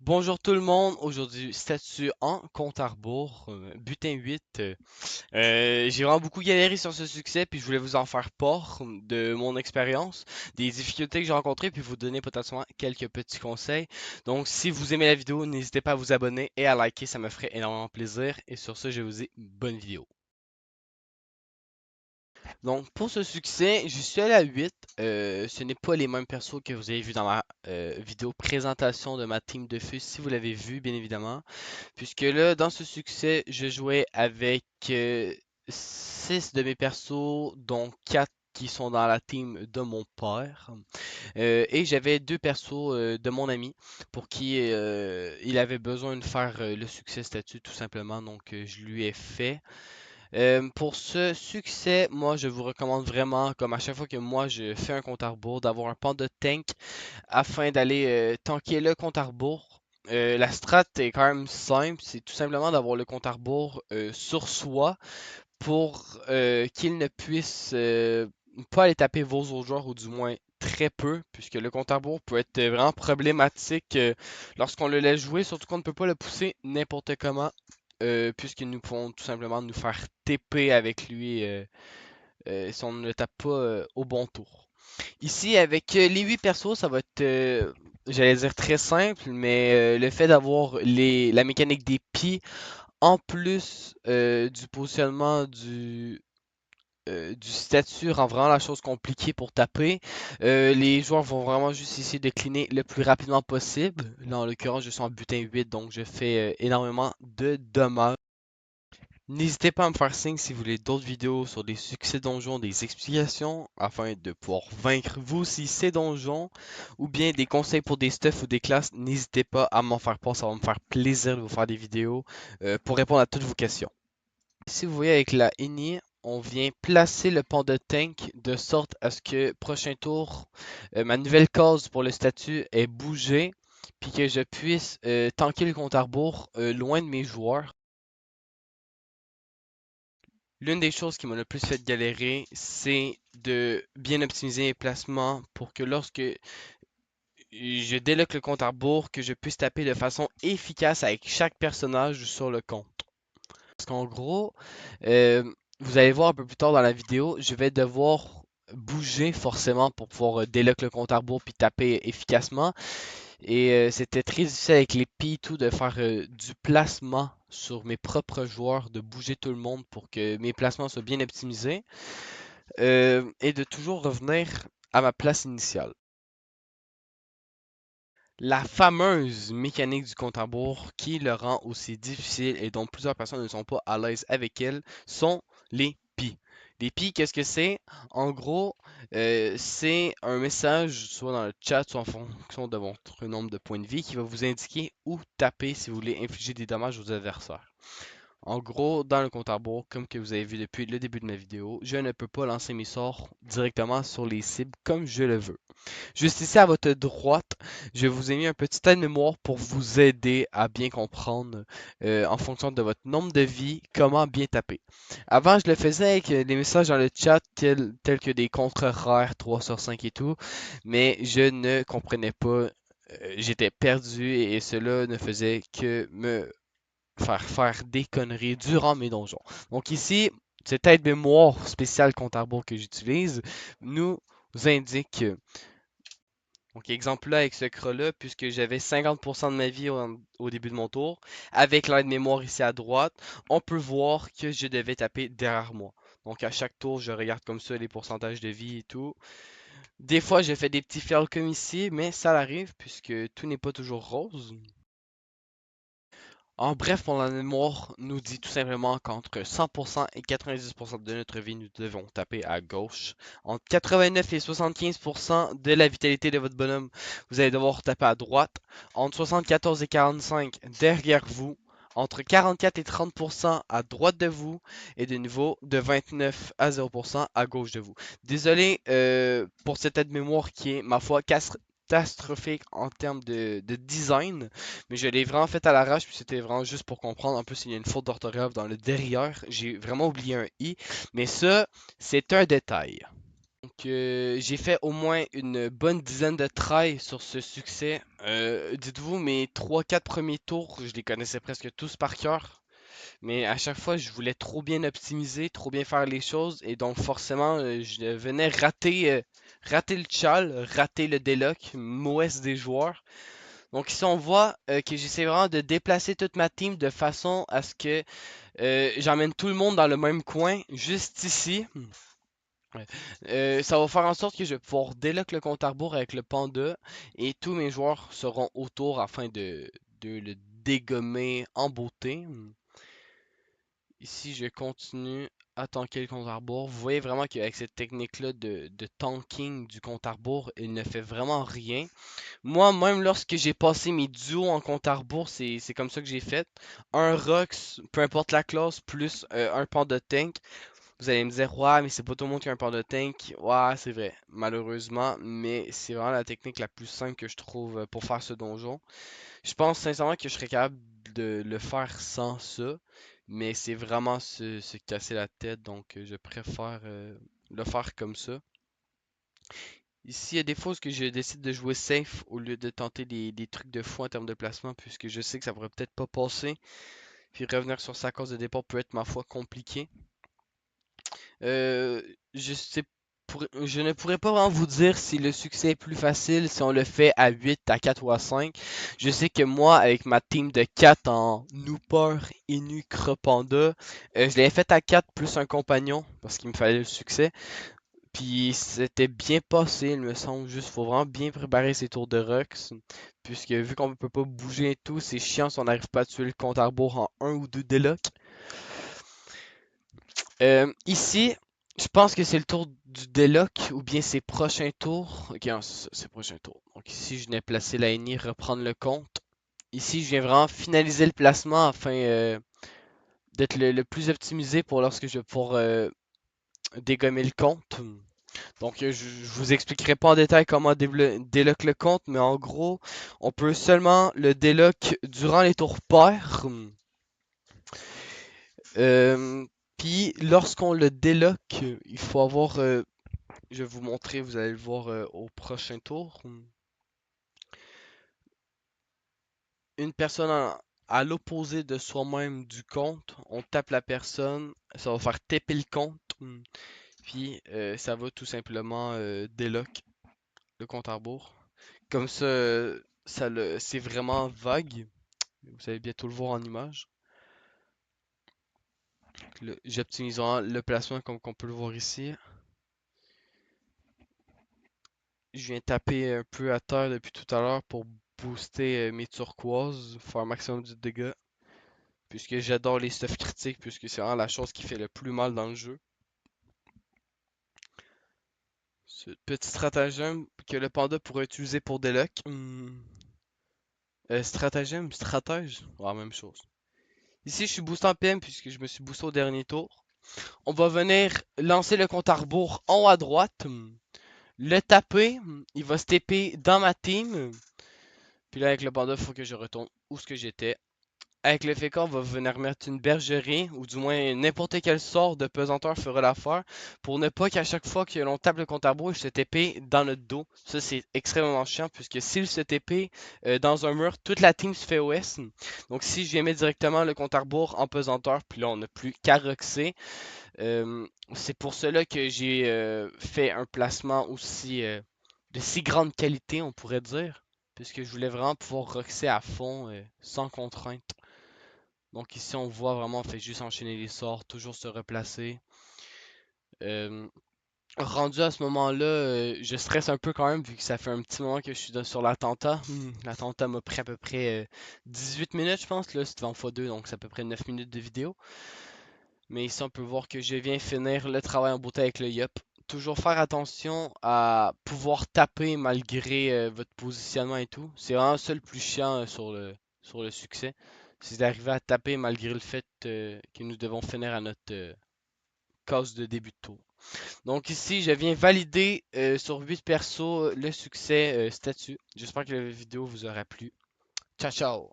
Bonjour tout le monde, aujourd'hui statut en compte à rebours, butin 8. J'ai vraiment beaucoup galéré sur ce succès, puis je voulais vous en faire part de mon expérience, des difficultés que j'ai rencontrées, puis vous donner potentiellement quelques petits conseils. Donc si vous aimez la vidéo, n'hésitez pas à vous abonner et à liker, ça me ferait énormément plaisir. Et sur ce, je vous dis bonne vidéo. Donc, pour ce succès, je suis allé à 8. Ce n'est pas les mêmes persos que vous avez vu dans ma vidéo présentation de ma team de feu, si vous l'avez vu, bien évidemment. Puisque là, dans ce succès, je jouais avec 6 de mes persos, dont 4 qui sont dans la team de mon père. Et j'avais 2 persos de mon ami pour qui il avait besoin de faire le succès statut tout simplement. Donc, je lui ai fait. Pour ce succès, moi je vous recommande vraiment, comme à chaque fois que moi je fais un compte à rebours, d'avoir un pan de tank afin d'aller tanker le compte à rebours. La strat est quand même simple, c'est tout simplement d'avoir le compte à rebours sur soi pour qu'il ne puisse pas aller taper vos autres joueurs, ou du moins très peu, puisque le compte à rebours peut être vraiment problématique lorsqu'on le laisse jouer, surtout qu'on ne peut pas le pousser n'importe comment puisqu'ils nous font tout simplement nous faire TP avec lui si on ne le tape pas au bon tour. Ici, avec les 8 persos, ça va être, j'allais dire très simple, mais le fait d'avoir la mécanique des pieds en plus du positionnement du statut rend vraiment la chose compliquée pour taper. Les joueurs vont vraiment juste essayer de cleaner le plus rapidement possible. Là, en l'occurrence, je suis en butin 8, donc je fais énormément de dommages. N'hésitez pas à me faire signe si vous voulez d'autres vidéos sur des succès donjons, des explications afin de pouvoir vaincre vous aussi ces donjons ou bien des conseils pour des stuffs ou des classes. N'hésitez pas à m'en faire part, ça va me faire plaisir de vous faire des vidéos pour répondre à toutes vos questions. Si vous voyez avec la Eni, on vient placer le pont de tank de sorte à ce que prochain tour, ma nouvelle case pour le statut est bougée puis que je puisse tanker le compte à rebours loin de mes joueurs. L'une des choses qui m'a le plus fait galérer, c'est de bien optimiser mes placements pour que lorsque je débloque le compte à rebours, que je puisse taper de façon efficace avec chaque personnage sur le compte. Parce qu'en gros, euh, vous allez voir un peu plus tard dans la vidéo, je vais devoir bouger forcément pour pouvoir débloquer le compte à rebours puis taper efficacement. Et c'était très difficile avec les P tout de faire du placement sur mes propres joueurs, de bouger tout le monde pour que mes placements soient bien optimisés et de toujours revenir à ma place initiale. La fameuse mécanique du compte à rebours qui le rend aussi difficile et dont plusieurs personnes ne sont pas à l'aise avec elle sont les pi. Les pi, qu'est-ce que c'est? En gros, c'est un message soit dans le chat, soit en fonction de votre nombre de points de vie qui va vous indiquer où taper si vous voulez infliger des dommages aux adversaires. En gros, dans le compte à rebours, comme que vous avez vu depuis le début de ma vidéo, je ne peux pas lancer mes sorts directement sur les cibles comme je le veux. Juste ici à votre droite, je vous ai mis un petit aide-mémoire pour vous aider à bien comprendre en fonction de votre nombre de vies comment bien taper. Avant, je le faisais avec des messages dans le chat tels que des contres rares 3 sur 5 et tout, mais je ne comprenais pas. J'étais perdu et cela ne faisait que me faire des conneries durant mes donjons. Donc ici, cette aide-mémoire spéciale compte à rebours que j'utilise nous indique donc, exemple là, avec ce cras-là, puisque j'avais 50% de ma vie au début de mon tour, avec l'aide mémoire ici à droite, on peut voir que je devais taper derrière moi. Donc, à chaque tour, je regarde comme ça les pourcentages de vie et tout. Des fois, je fais des petits fails comme ici, mais ça arrive puisque tout n'est pas toujours rose. En bref, mon mémoire nous dit tout simplement qu'entre 100% et 90% de notre vie, nous devons taper à gauche. Entre 89 et 75% de la vitalité de votre bonhomme, vous allez devoir taper à droite. Entre 74 et 45 derrière vous. Entre 44 et 30% à droite de vous. Et de nouveau, de 29 à 0% à gauche de vous. Désolé pour cette aide-mémoire qui est, ma foi, catastrophique en termes de design. Mais je l'ai vraiment fait à l'arrache, puis c'était vraiment juste pour comprendre. En plus, il y a une faute d'orthographe dans le derrière. J'ai vraiment oublié un i. Mais ça, c'est un détail. Donc, j'ai fait au moins une bonne dizaine de tries sur ce succès Dites-vous, mes 3-4 premiers tours, je les connaissais presque tous par cœur. Mais à chaque fois, je voulais trop bien optimiser, trop bien faire les choses. Et donc, forcément, je venais rater le chal, rater le déloc, mauvaise des joueurs. Donc, ici, on voit que j'essaie vraiment de déplacer toute ma team de façon à ce que j'emmène tout le monde dans le même coin, juste ici. Ouais. Ça va faire en sorte que je vais pouvoir délock le compte à rebours avec le panda et tous mes joueurs seront autour afin de le dégommer en beauté. Ici, je continue à tanker le compte à rebours. Vous voyez vraiment qu'avec cette technique-là de tanking du compte à rebours, il ne fait vraiment rien. Moi, même lorsque j'ai passé mes duos en compte à rebours, c'est comme ça que j'ai fait. Un Rox, peu importe la classe, plus un panda tank. Vous allez me dire, ouais, mais c'est pas tout le monde qui a un port de tank. Ouais, c'est vrai, malheureusement, mais c'est vraiment la technique la plus simple que je trouve pour faire ce donjon. Je pense sincèrement que je serais capable de le faire sans ça, mais c'est vraiment se casser la tête, donc je préfère le faire comme ça. Ici, il y a des fois où je décide de jouer safe au lieu de tenter des trucs de fou en termes de placement, puisque je sais que ça pourrait peut-être pas passer. Puis revenir sur sa case de départ peut être, ma foi, compliqué. Euh, je ne pourrais pas vraiment vous dire si le succès est plus facile si on le fait à 8, à 4 ou à 5. Je sais que moi, avec ma team de 4 en Nooper, Inu, Panda, je l'avais fait à 4 plus un compagnon parce qu'il me fallait le succès. Puis c'était bien passé, il me semble. Juste, faut vraiment bien préparer ses tours de Rux. Puisque vu qu'on peut pas bouger et tout, c'est chiant si on n'arrive pas à tuer le compte à rebours en un ou 2 délocs. Ici, je pense que c'est le tour du déloc ou bien ses prochains tours. Ok, non, c'est ça, ses prochains tours. Donc ici, je viens placer la NI, reprendre le compte. Ici, je viens vraiment finaliser le placement afin d'être le plus optimisé pour lorsque je vais pouvoir dégommer le compte. Donc, je vous expliquerai pas en détail comment déloc le compte, mais en gros, on peut seulement le déloc durant les tours pairs. Euh, Puis, lorsqu'on le déloc, il faut avoir je vais vous montrer, vous allez le voir au prochain tour. Une personne à l'opposé de soi-même du compte, on tape la personne, ça va faire taper le compte, puis ça va tout simplement délock le compte à rebours. Comme ça, c'est vraiment vague. Vous allez bientôt le voir en image. J'optimise le placement comme on peut le voir ici. Je viens taper un peu à terre depuis tout à l'heure pour booster mes turquoises, faire un maximum de dégâts. Puisque j'adore les stuff critiques, puisque c'est vraiment la chose qui fait le plus mal dans le jeu. Ce petit stratagème que le panda pourrait utiliser pour des locks. Stratagème, stratège, ouais, même chose. Ici, je suis boosté en PM puisque je me suis boosté au dernier tour. On va venir lancer le compte à rebours en haut à droite. Le taper. Il va se TP dans ma team. Puis là, avec le panda, il faut que je retourne où ce que j'étais. Avec le fécond, on va venir mettre une bergerie, ou du moins n'importe quel sort de pesanteur fera l'affaire, pour ne pas qu'à chaque fois que l'on tape le compte à rebours, il se TP dans notre dos. Ça, c'est extrêmement chiant, puisque s'il se TP dans un mur, toute la team se fait OS. Donc si je viens mettre directement le compte à rebours en pesanteur, puis là, on n'a plus qu'à roxer. C'est pour cela que j'ai fait un placement aussi de si grande qualité, on pourrait dire, puisque je voulais vraiment pouvoir roxer à fond, sans contrainte. Donc ici, on voit vraiment, on fait juste enchaîner les sorts, toujours se replacer. Euh, Rendu à ce moment-là, je stresse un peu quand même, vu que ça fait un petit moment que je suis sur l'attentat. L'attentat m'a pris à peu près 18 minutes, je pense. Là, c'était en x2, donc c'est à peu près 9 minutes de vidéo. Mais ici, on peut voir que je viens finir le travail en beauté avec le Yup. Toujours faire attention à pouvoir taper malgré votre positionnement et tout. C'est vraiment ça le plus chiant sur le succès. C'est d'arriver à taper malgré le fait que nous devons finir à notre case de début de tour. Donc ici, je viens valider sur 8 persos le succès statut. J'espère que la vidéo vous aura plu. Ciao, ciao!